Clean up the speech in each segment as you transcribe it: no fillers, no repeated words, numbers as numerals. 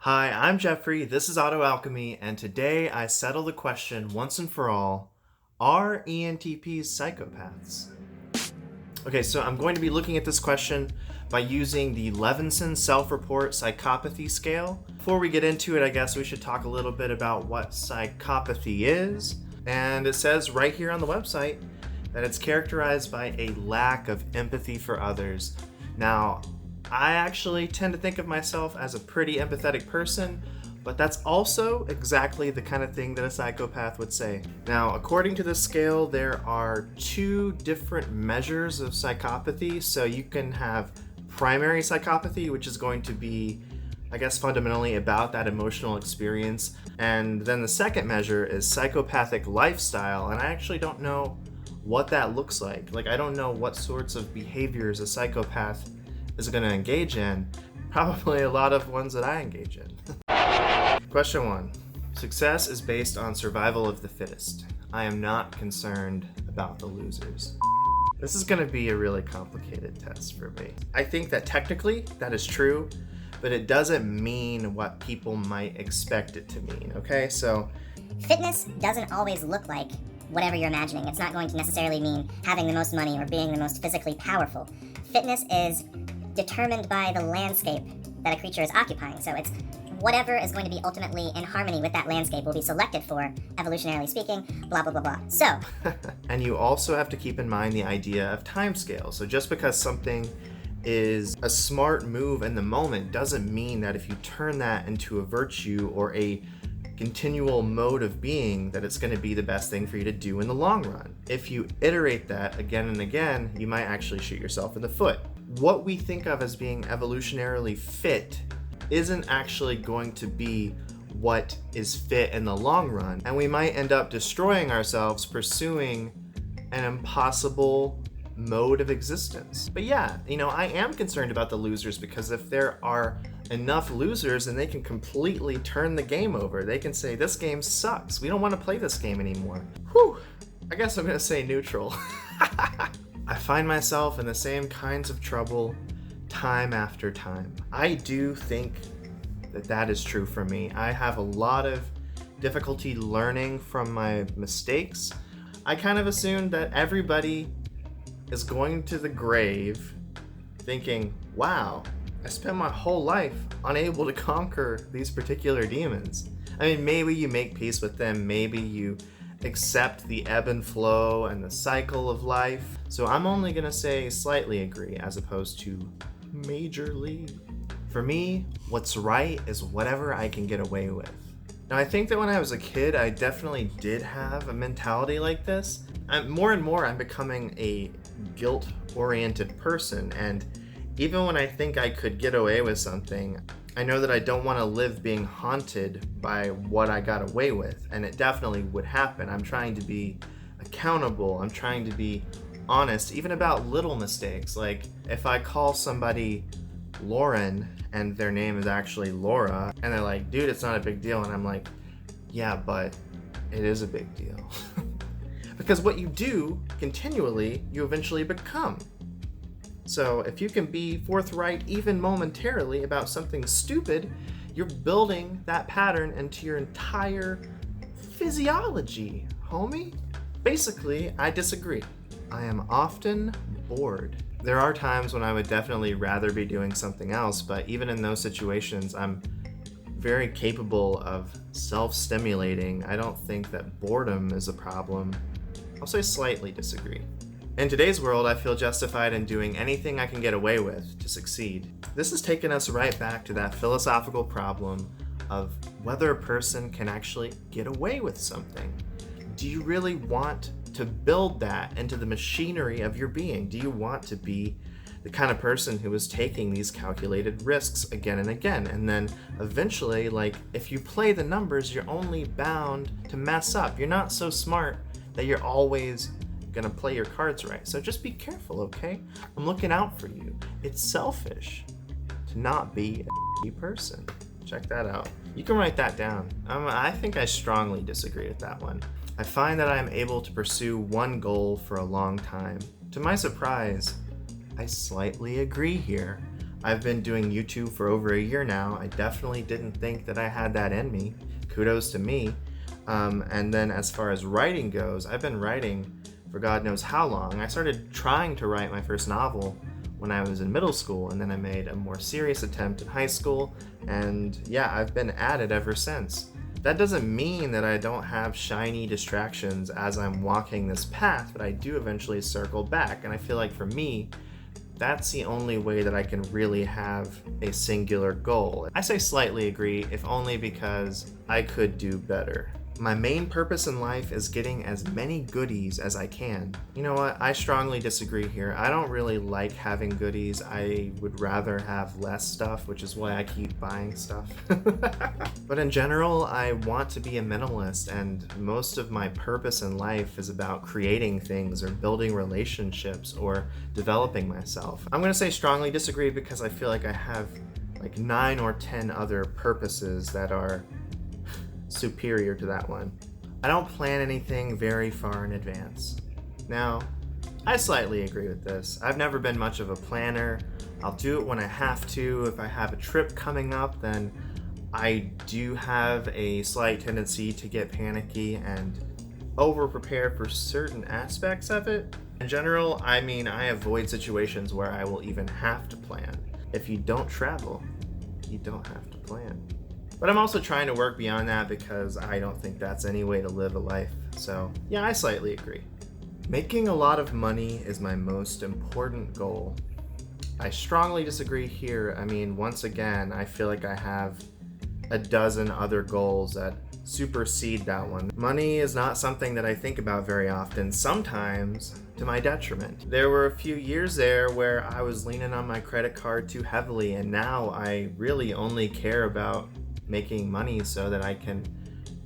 Hi, I'm Jeffrey, this is Autoalchemy, and today I settle the question once and for all, are ENTPs psychopaths? Okay, so I'm going to be looking at this question by using the Levinson Self-Report Psychopathy Scale. Before we get into it, I guess we should talk a little bit about what psychopathy is. And it says right here on the website that it's characterized by a lack of empathy for others. Now, I actually tend to think of myself as a pretty empathetic person, but that's also exactly the kind of thing that a psychopath would say. Now, according to this scale, there are two different measures of psychopathy. So you can have primary psychopathy, which is going to be, I guess, fundamentally about that emotional experience. And then the second measure is psychopathic lifestyle. And I actually don't know what that looks like. I don't know what sorts of behaviors a psychopath is going to engage in. Probably a lot of ones that I engage in. Question 1. Success is based on survival of the fittest. I am not concerned about the losers. This is going to be a really complicated test for me. I think that technically that is true, but it doesn't mean what people might expect it to mean, okay? So fitness doesn't always look like whatever you're imagining. It's not going to necessarily mean having the most money or being the most physically powerful. Fitness is determined by the landscape that a creature is occupying. So it's whatever is going to be ultimately in harmony with that landscape will be selected for, evolutionarily speaking, blah, blah, blah, blah. So. And you also have to keep in mind the idea of timescale. So just because something is a smart move in the moment doesn't mean that if you turn that into a virtue or a continual mode of being, that it's going to be the best thing for you to do in the long run. If you iterate that again and again, you might actually shoot yourself in the foot. What we think of as being evolutionarily fit isn't actually going to be what is fit in the long run, and we might end up destroying ourselves pursuing an impossible mode of existence. But yeah, I am concerned about the losers, because if there are enough losers, then they can completely turn the game over. They can say, this game sucks, we don't want to play this game anymore. Whew, I guess I'm gonna say neutral. I find myself in the same kinds of trouble time after time. I do think that that is true for me. I have a lot of difficulty learning from my mistakes. I kind of assume that everybody is going to the grave thinking, wow, I spent my whole life unable to conquer these particular demons. I mean, maybe you make peace with them, maybe you accept the ebb and flow and the cycle of life. So I'm only gonna say slightly agree as opposed to majorly. For me, what's right is whatever I can get away with. Now, I think that when I was a kid, I definitely did have a mentality like this. More and more, I'm becoming a guilt-oriented person, and even when I think I could get away with something, I know that I don't want to live being haunted by what I got away with, and it definitely would happen. I'm trying to be accountable. I'm trying to be honest, even about little mistakes. Like if I call somebody Lauren and their name is actually Laura, and they're like, dude, it's not a big deal. And I'm like, yeah, but it is a big deal. Because what you do continually, you eventually become. So if you can be forthright even momentarily about something stupid, you're building that pattern into your entire physiology, homie. Basically, I disagree. I am often bored. There are times when I would definitely rather be doing something else, but even in those situations, I'm very capable of self-stimulating. I don't think that boredom is a problem. I'll say slightly disagree. In today's world, I feel justified in doing anything I can get away with to succeed. This has taken us right back to that philosophical problem of whether a person can actually get away with something. Do you really want to build that into the machinery of your being? Do you want to be the kind of person who is taking these calculated risks again and again? And then eventually, if you play the numbers, you're only bound to mess up. You're not so smart that you're always gonna play your cards right. So just be careful, okay? I'm looking out for you. It's selfish to not be a person. Check that out. You can write that down. I think I strongly disagree with that one. I find that I am able to pursue one goal for a long time. To my surprise, I slightly agree here. I've been doing YouTube for over a year now. I definitely didn't think that I had that in me. Kudos to me. And then as far as writing goes, I've been writing for God knows how long. I started trying to write my first novel when I was in middle school, and then I made a more serious attempt in high school, and yeah, I've been at it ever since. That doesn't mean that I don't have shiny distractions as I'm walking this path, but I do eventually circle back, and I feel like for me, that's the only way that I can really have a singular goal. I say slightly agree, if only because I could do better. My main purpose in life is getting as many goodies as I can. You know what? I strongly disagree here. I don't really like having goodies. I would rather have less stuff, which is why I keep buying stuff. But in general, I want to be a minimalist, and most of my purpose in life is about creating things or building relationships or developing myself. I'm gonna say strongly disagree because I feel like I have like 9 or 10 other purposes that are superior to that one. I don't plan anything very far in advance. Now, I slightly agree with this. I've never been much of a planner. I'll do it when I have to. If I have a trip coming up, then I do have a slight tendency to get panicky and over-prepare for certain aspects of it. In general, I avoid situations where I will even have to plan. If you don't travel, you don't have to plan. But I'm also trying to work beyond that because I don't think that's any way to live a life. So yeah, I slightly agree. Making a lot of money is my most important goal. I strongly disagree here. Once again, I feel like I have a dozen other goals that supersede that one. Money is not something that I think about very often, sometimes to my detriment. There were a few years there where I was leaning on my credit card too heavily, and now I really only care about making money so that I can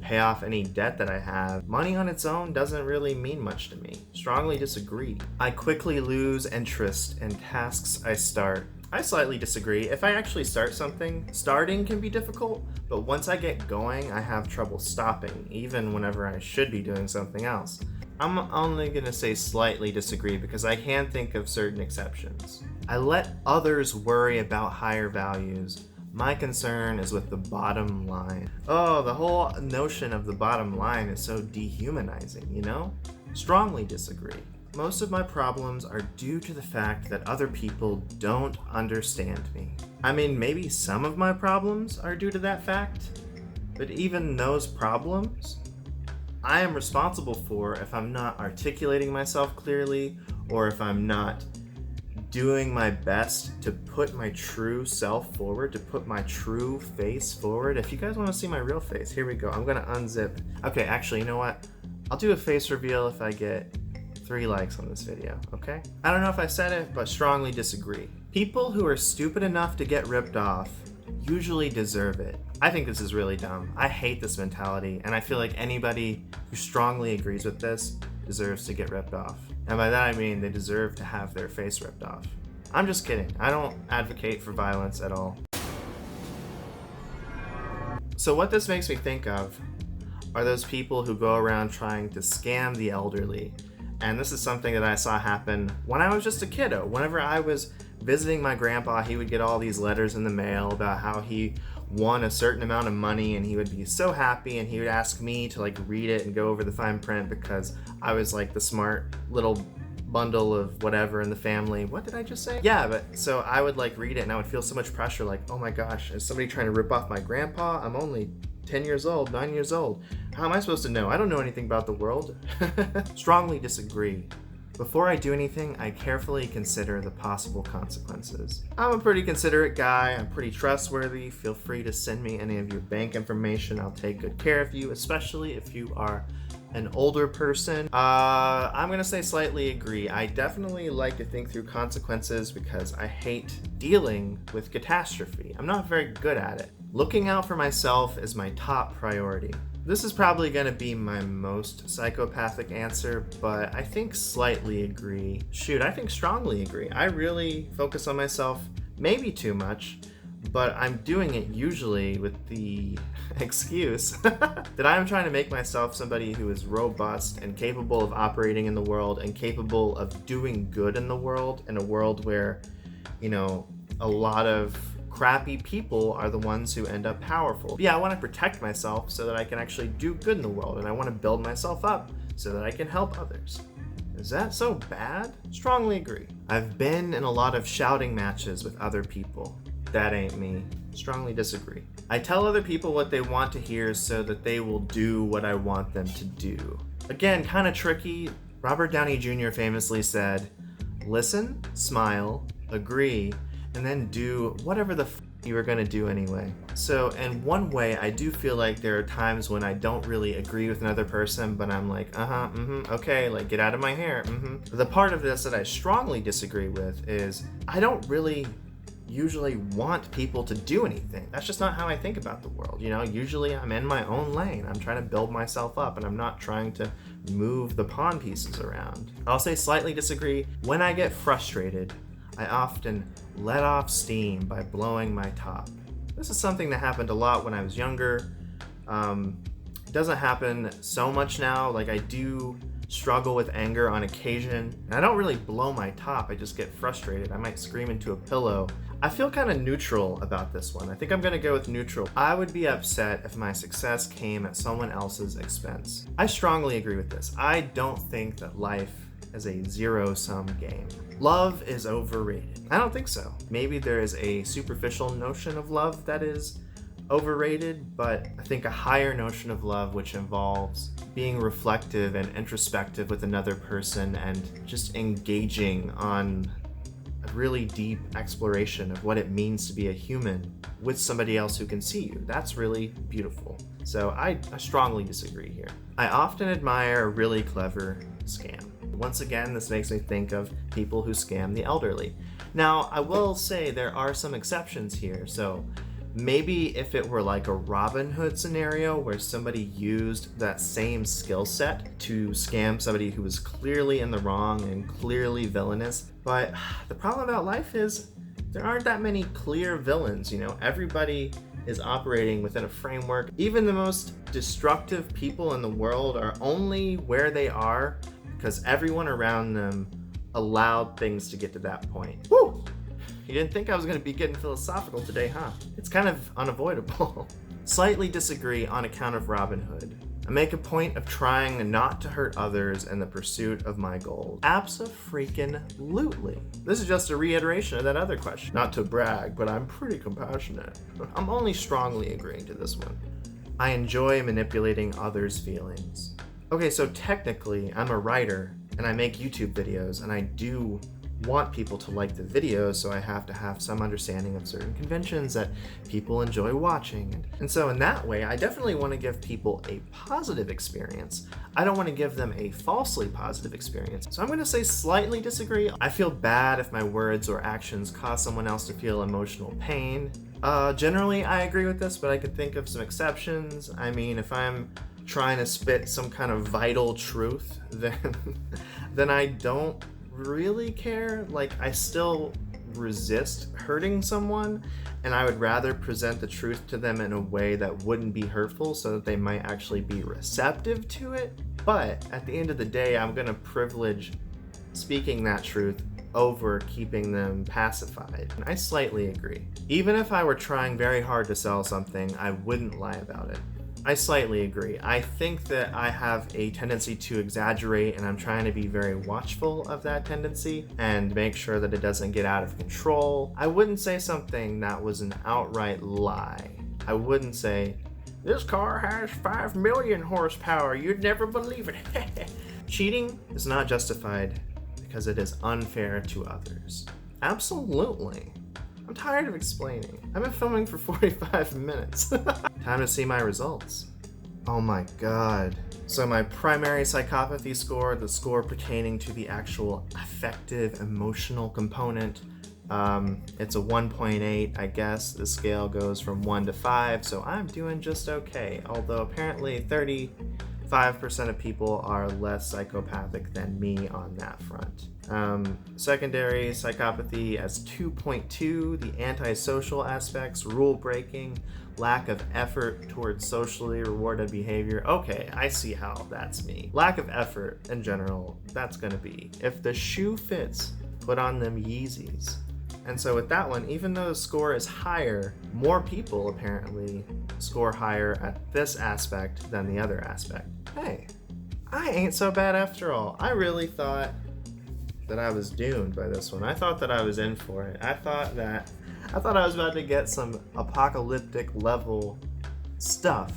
pay off any debt that I have. Money on its own doesn't really mean much to me. Strongly disagree. I quickly lose interest in tasks I start. I slightly disagree. If I actually start something, starting can be difficult, but once I get going, I have trouble stopping, even whenever I should be doing something else. I'm only gonna say slightly disagree because I can think of certain exceptions. I let others worry about higher values. My concern is with the bottom line. Oh, the whole notion of the bottom line is so dehumanizing, you know? Strongly disagree. Most of my problems are due to the fact that other people don't understand me. Maybe some of my problems are due to that fact, but even those problems, I am responsible for if I'm not articulating myself clearly or if I'm not doing my best to put my true self forward, to put my true face forward. If you guys want to see my real face, here we go. I'm gonna unzip. Okay, actually, you know what? I'll do a face reveal if I get 3 likes on this video, okay? I don't know if I said it, but strongly disagree. People who are stupid enough to get ripped off usually deserve it. I think this is really dumb. I hate this mentality, and I feel like anybody who strongly agrees with this deserves to get ripped off. And by that I mean they deserve to have their face ripped off. I'm just kidding. I don't advocate for violence at all. So what this makes me think of are those people who go around trying to scam the elderly. And this is something that I saw happen when I was just a kiddo. Whenever I was visiting my grandpa, he would get all these letters in the mail about how he won a certain amount of money, and he would be so happy, and he would ask me to read it and go over the fine print because I was the smart little bundle of whatever in the family. What did I just say? Yeah, but so I would read it, and I would feel so much pressure, oh my gosh, is somebody trying to rip off my grandpa? I'm only 10 years old, 9 years old. How am I supposed to know? I don't know anything about the world. Strongly disagree. Before I do anything, I carefully consider the possible consequences. I'm a pretty considerate guy. I'm pretty trustworthy. Feel free to send me any of your bank information. I'll take good care of you, especially if you are an older person. I'm gonna say slightly agree. I definitely like to think through consequences because I hate dealing with catastrophe. I'm not very good at it. Looking out for myself is my top priority. This is probably going to be my most psychopathic answer, but I think slightly agree. Shoot, I think strongly agree. I really focus on myself, maybe too much, but I'm doing it usually with the excuse that I'm trying to make myself somebody who is robust and capable of operating in the world and capable of doing good in the world, in a world where, a lot of crappy people are the ones who end up powerful. Yeah, I want to protect myself so that I can actually do good in the world, and I want to build myself up so that I can help others. Is that so bad? Strongly agree. I've been in a lot of shouting matches with other people. That ain't me. Strongly disagree. I tell other people what they want to hear so that they will do what I want them to do. Again, kind of tricky. Robert Downey Jr. famously said, listen, smile, agree, and then do whatever the you were gonna do anyway. So in one way, I do feel like there are times when I don't really agree with another person, but I'm like, okay, like get out of my hair, The part of this that I strongly disagree with is I don't really usually want people to do anything. That's just not how I think about the world. Usually I'm in my own lane. I'm trying to build myself up and I'm not trying to move the pawn pieces around. I'll say slightly disagree. When I get frustrated, I often let off steam by blowing my top. This is something that happened a lot when I was younger. It doesn't happen so much now. Like, I do struggle with anger on occasion. And I don't really blow my top, I just get frustrated. I might scream into a pillow. I feel kind of neutral about this one. I think I'm gonna go with neutral. I would be upset if my success came at someone else's expense. I strongly agree with this. I don't think that life is a zero-sum game. Love is overrated. I don't think so. Maybe there is a superficial notion of love that is overrated, but I think a higher notion of love, which involves being reflective and introspective with another person and just engaging on a really deep exploration of what it means to be a human with somebody else who can see you. That's really beautiful. So I strongly disagree here. I often admire a really clever scam. Once again, this makes me think of people who scam the elderly. Now, I will say there are some exceptions here. So maybe if it were like a Robin Hood scenario where somebody used that same skill set to scam somebody who was clearly in the wrong and clearly villainous. But the problem about life is there aren't that many clear villains. Everybody is operating within a framework. Even the most destructive people in the world are only where they are because everyone around them allowed things to get to that point. Woo! You didn't think I was going to be getting philosophical today, huh? It's kind of unavoidable. Slightly disagree on account of Robin Hood. I make a point of trying not to hurt others in the pursuit of my goals. Abso-freaking-lutely. This is just a reiteration of that other question. Not to brag, but I'm pretty compassionate. I'm only strongly agreeing to this one. I enjoy manipulating others' feelings. Okay, so technically, I'm a writer, and I make YouTube videos, and I do want people to like the videos, so I have to have some understanding of certain conventions that people enjoy watching. And so in that way, I definitely want to give people a positive experience. I don't want to give them a falsely positive experience. So I'm going to say slightly disagree. I feel bad if my words or actions cause someone else to feel emotional pain. Generally, I agree with this, but I could think of some exceptions. I mean, if I'm trying to spit some kind of vital truth, then I don't really care. Like, I still resist hurting someone, and I would rather present the truth to them in a way that wouldn't be hurtful so that they might actually be receptive to it. But at the end of the day, I'm gonna privilege speaking that truth over keeping them pacified. And I slightly agree. Even if I were trying very hard to sell something, I wouldn't lie about it. I slightly agree. I think that I have a tendency to exaggerate, and I'm trying to be very watchful of that tendency and make sure that it doesn't get out of control. I wouldn't say something that was an outright lie. I wouldn't say, this car has 5 million horsepower, you'd never believe it. Cheating is not justified because it is unfair to others. Absolutely. I'm tired of explaining. I've been filming for 45 minutes. Time to see my results. Oh my god. So my primary psychopathy score, the score pertaining to the actual affective, emotional component, it's a 1.8, I guess. The scale goes from 1 to 5, so I'm doing just okay. Although apparently 35% of people are less psychopathic than me on that front. Secondary psychopathy as 2.2, the antisocial aspects, rule breaking, lack of effort towards socially rewarded behavior. Okay, I see how that's me. Lack of effort in general, that's gonna be. If the shoe fits, put on them Yeezys. And so with that one, even though the score is higher, more people apparently score higher at this aspect than the other aspect. Hey, I ain't so bad after all. I really thought that I was doomed by this one. I thought that I was in for it. I thought I was about to get some apocalyptic level stuff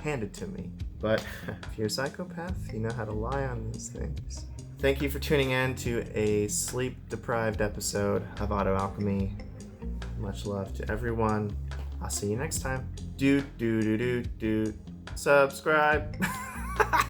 handed to me. But if you're a psychopath, you know how to lie on these things. Thank you for tuning in to a sleep-deprived episode of Autoalchemy. Much love to everyone. I'll see you next time. Subscribe.